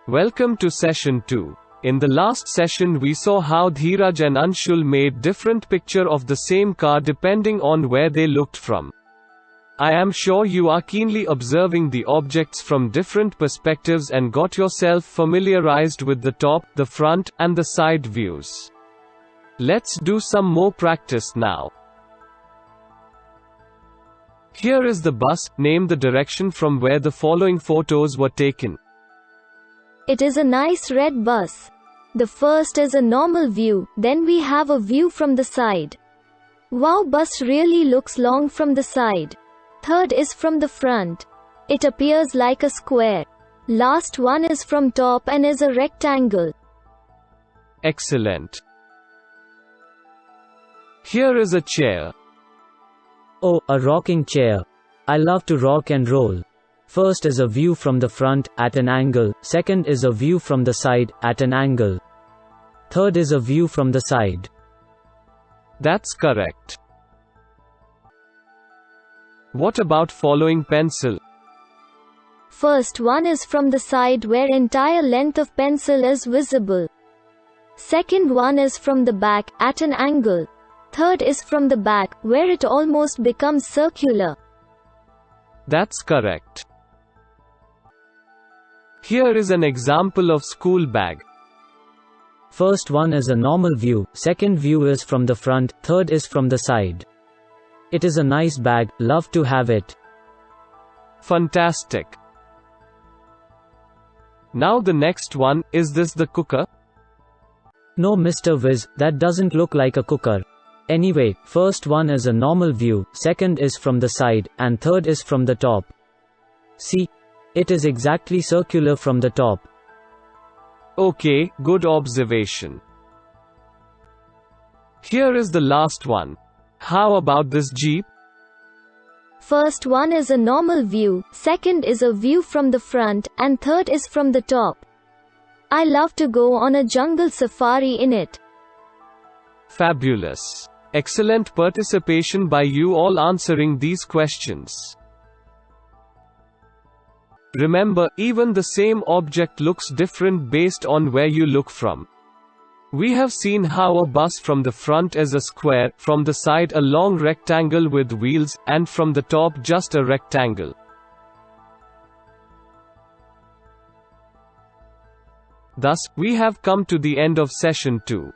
Welcome to session 2. In the last session we saw how Dheeraj and Anshul made different picture of the same car depending on where they looked from. I am sure you are keenly observing the objects from different perspectives and got yourself familiarized with the top, the front, and the side views. Let's do some more practice now. Here is the bus. Name the direction from where the following photos were taken. It is a nice red bus. The first is a normal view, then we have a view from the side. Wow, bus really looks long from the side. Third is from the front. It appears like a square. Last one is from top and is a rectangle. Excellent. Here is a chair. Oh, a rocking chair. I love to rock and roll. First is a view from the front, at an angle. Second is a view from the side, at an angle. Third is a view from the side. That's correct. What about following pencil? First one is from the side where entire length of pencil is visible. Second one is from the back, at an angle. Third is from the back, where it almost becomes circular. That's correct. Here is an example of school bag. First one is a normal view, second view is from the front, third is from the side. It is a nice bag, love to have it. Fantastic. Now the next one, is this the cooker? No, Mr. Wiz, that doesn't look like a cooker. Anyway, first one is a normal view, second is from the side, and third is from the top. See? It is exactly circular from the top. Okay, good observation. Here is the last one. How about this jeep? First one is a normal view, second is a view from the front, and third is from the top. I love to go on a jungle safari in it. Fabulous. Excellent participation by you all answering these questions. Remember, even the same object looks different based on where you look from. We have seen how a bus from the front is a square, from the side a long rectangle with wheels, and from the top just a rectangle. Thus, we have come to the end of session 2.